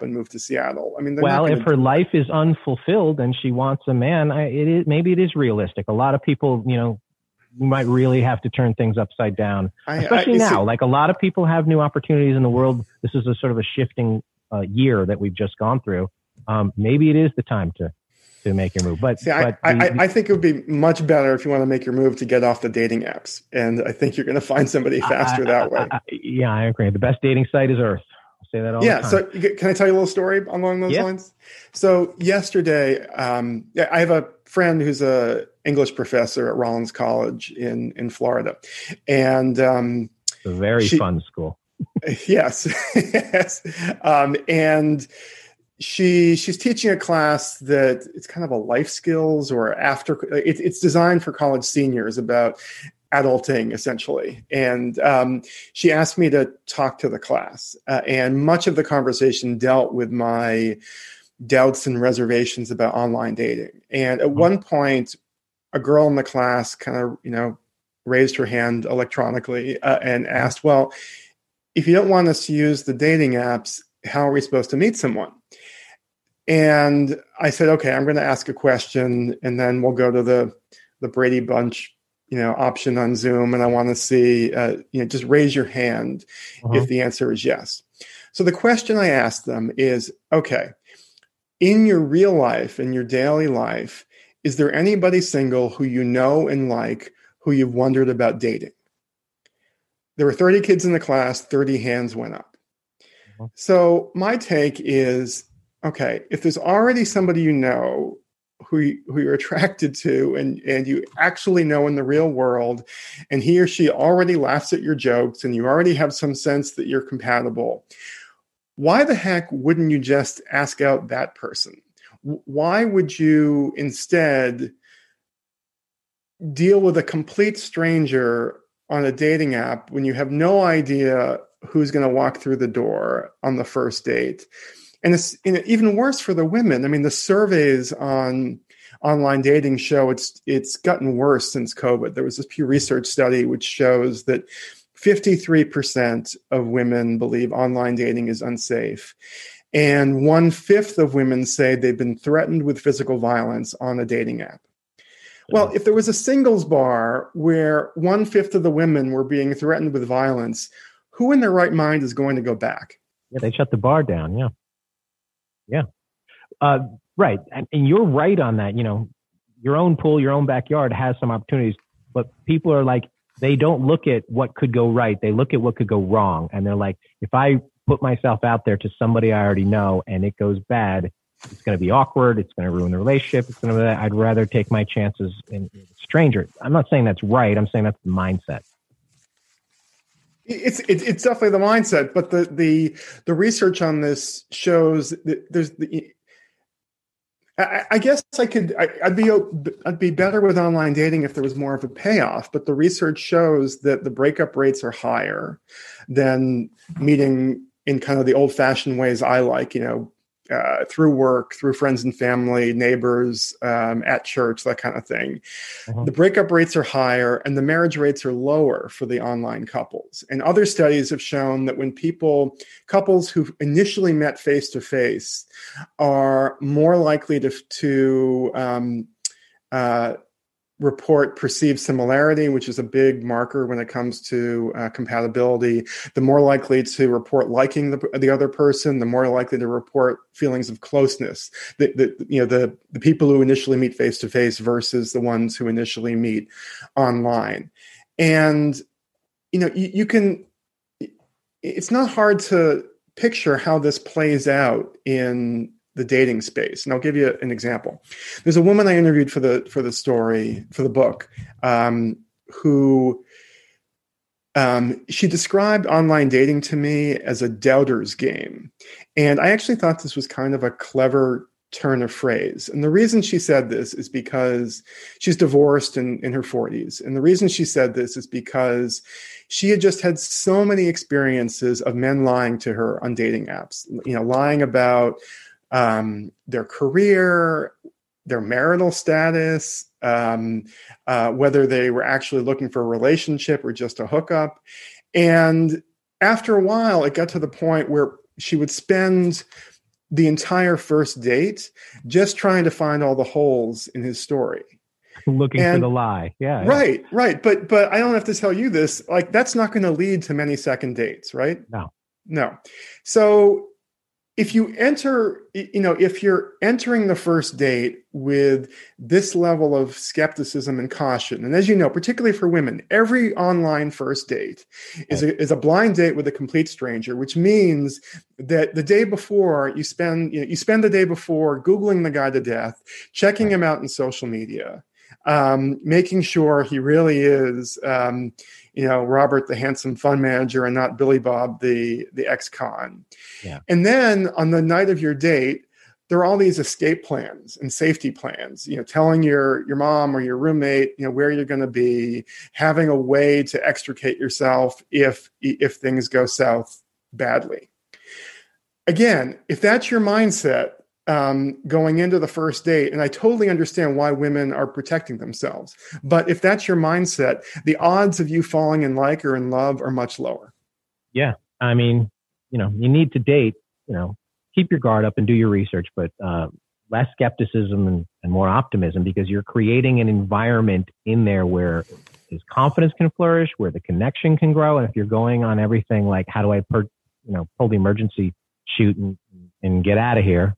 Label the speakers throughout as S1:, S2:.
S1: and move to Seattle. I mean, they're
S2: Well,
S1: not
S2: if her life is unfulfilled and she wants a man, maybe it is realistic. A lot of people, we might really have to turn things upside down, especially now. Like a lot of people have new opportunities in the world. This is a sort of a shifting year that we've just gone through. Maybe it is the time to make your move. But,
S1: I think it would be much better if you want to make your move to get off the dating apps. And I think you're going to find somebody faster that way.
S2: I agree. The best dating site is Earth. I'll say that all the time.
S1: So can I tell you a little story along those lines? So yesterday, I have a friend who's a English professor at Rollins College in Florida. And
S2: it's a very fun school.
S1: Yes. Yes. And she's teaching a class that it's kind of a life skills or it's designed for college seniors about adulting essentially. And she asked me to talk to the class. And much of the conversation dealt with my doubts and reservations about online dating. And at one point, a girl in the class kind of, raised her hand electronically and asked, well, if you don't want us to use the dating apps, how are we supposed to meet someone? And I said, okay, I'm going to ask a question and then we'll go to the Brady Bunch, option on Zoom. And I want to see, just raise your hand if the answer is yes. So the question I asked them is, okay, in your real life, in your daily life, is there anybody single who you know and like who you've wondered about dating? There were 30 kids in the class, 30 hands went up. So my take is, okay, if there's already somebody who you're attracted to and you actually know in the real world, and he or she already laughs at your jokes and you already have some sense that you're compatible, why the heck wouldn't you just ask out that person? Why would you instead deal with a complete stranger on a dating app when you have no idea who's going to walk through the door on the first date? And it's even worse for the women. I mean, the surveys on online dating show it's gotten worse since COVID. There was this Pew Research study which shows that 53% of women believe online dating is unsafe. And 1/5 of women say they've been threatened with physical violence on a dating app. Well, if there was a singles bar where 1/5 of the women were being threatened with violence, who in their right mind is going to go back?
S2: Yeah, they shut the bar down. Yeah. Right. And you're right on that. Your own pool, your own backyard has some opportunities, but people are like, they don't look at what could go right. They look at what could go wrong. And they're like, if I put myself out there to somebody I already know and it goes bad, it's going to be awkward. It's going to ruin the relationship. I'd rather take my chances in a stranger. I'm not saying that's right. I'm saying that's the mindset.
S1: It's definitely the mindset, but the research on this shows that there's I guess I'd be better with online dating if there was more of a payoff, but the research shows that the breakup rates are higher than meeting in kind of the old fashioned ways I like, through work, through friends and family, neighbors, at church, that kind of thing. The breakup rates are higher and the marriage rates are lower for the online couples. And other studies have shown that when couples who initially met face-to-face are more likely to report perceived similarity, which is a big marker when it comes to compatibility. The more likely to report liking the other person, the more likely to report feelings of closeness. The people who initially meet face to face versus the ones who initially meet online, and you can. It's not hard to picture how this plays out in the dating space. And I'll give you an example. There's a woman I interviewed for the book, who she described online dating to me as a doubter's game. And I actually thought this was kind of a clever turn of phrase. And the reason she said this is because she's divorced in her 40s. And the reason she said this is because she had just had so many experiences of men lying to her on dating apps, lying about their career, their marital status, whether they were actually looking for a relationship or just a hookup. And after a while, it got to the point where she would spend the entire first date just trying to find all the holes in his story.
S2: Looking for the lie. Yeah.
S1: Right. But I don't have to tell you this, like, that's not going to lead to many second dates, right? No. So if you're entering the first date with this level of skepticism and caution, and as you know, particularly for women, every online first date is a blind date with a complete stranger, which means that the day before you spend the day before Googling the guy to death, checking him out in social media, making sure he really is, Robert, the handsome fund manager, and not Billy Bob, the ex-con.
S2: Yeah.
S1: And then on the night of your date, there are all these escape plans and safety plans, telling your mom or your roommate, where you're going to be, having a way to extricate yourself if things go south badly. Again, if that's your mindset, going into the first date, and I totally understand why women are protecting themselves, but if that's your mindset, the odds of you falling in like or in love are much lower.
S2: Yeah. I mean, you need to date, keep your guard up and do your research, but less skepticism and more optimism, because you're creating an environment in there where his confidence can flourish, where the connection can grow. And if you're going on everything like, how do I pull the emergency chute and get out of here?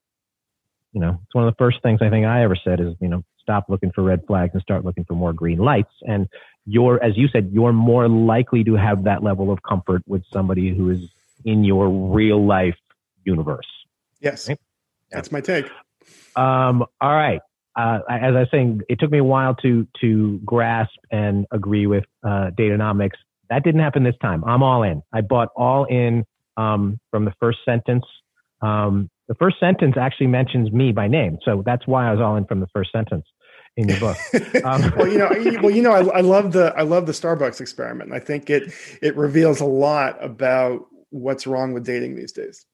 S2: It's one of the first things I think I ever said is, stop looking for red flags and start looking for more green lights. And as you said, you're more likely to have that level of comfort with somebody who is in your real life universe.
S1: Yes. Right? That's my take.
S2: All right. As I was saying, it took me a while to grasp and agree with Datanomics. That didn't happen this time. I'm all in. I bought all in from the first sentence. The first sentence actually mentions me by name. So that's why I was all in from the first sentence in your book.
S1: I love the Starbucks experiment. I think it reveals a lot about what's wrong with dating these days.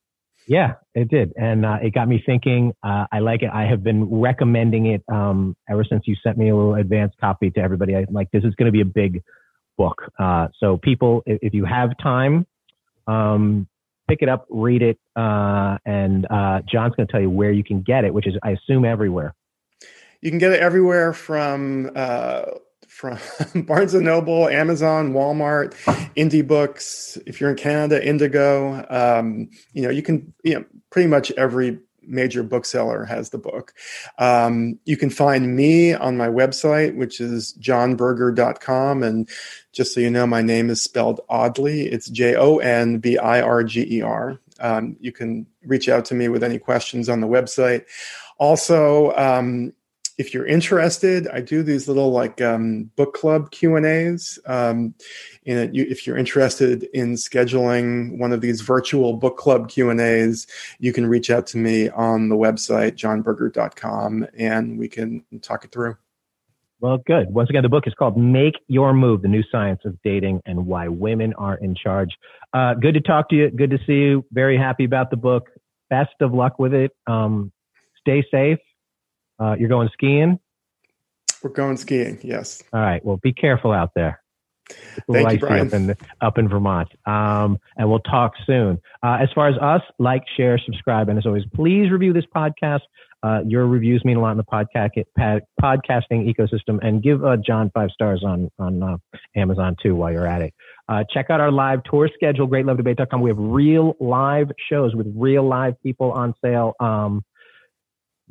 S2: Yeah, it did. And it got me thinking. I like it. I have been recommending it ever since you sent me a little advanced copy to everybody. I'm like, this is going to be a big book. So people, if you have time, pick it up, read it. And John's going to tell you where you can get it, which is, I assume, everywhere.
S1: You can get it everywhere from Barnes & Noble, Amazon, Walmart, Indie Books. If you're in Canada, Indigo. You can, pretty much every major bookseller has the book. You can find me on my website, which is jonbirger.com. And just so you know, my name is spelled oddly. It's JONBIRGER. You can reach out to me with any questions on the website. Also, if you're interested, I do these little book club Q&As. If you're interested in scheduling one of these virtual book club Q&As, you can reach out to me on the website, jonbirger.com, and we can talk it through.
S2: Well, good. Once again, the book is called Make Your Move, The New Science of Dating and Why Women Are in Charge. Good to talk to you. Good to see you. Very happy about the book. Best of luck with it. Stay safe. You're going skiing?
S1: We're going skiing, yes.
S2: All right. Well, be careful out there.
S1: Thank you, Brian.
S2: Up in Vermont. And we'll talk soon. As far as us, like, share, subscribe. And as always, please review this podcast. Your reviews mean a lot in the podcasting ecosystem. And give John 5 stars on Amazon, too, while you're at it. Check out our live tour schedule, greatlovedebate.com. We have real live shows with real live people on sale.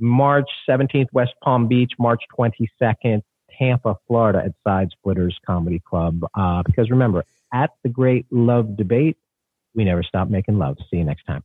S2: March 17th, West Palm Beach. March 22nd, Tampa, Florida at Side Splitters Comedy Club. Because remember, at the Great Love Debate, we never stop making love. See you next time.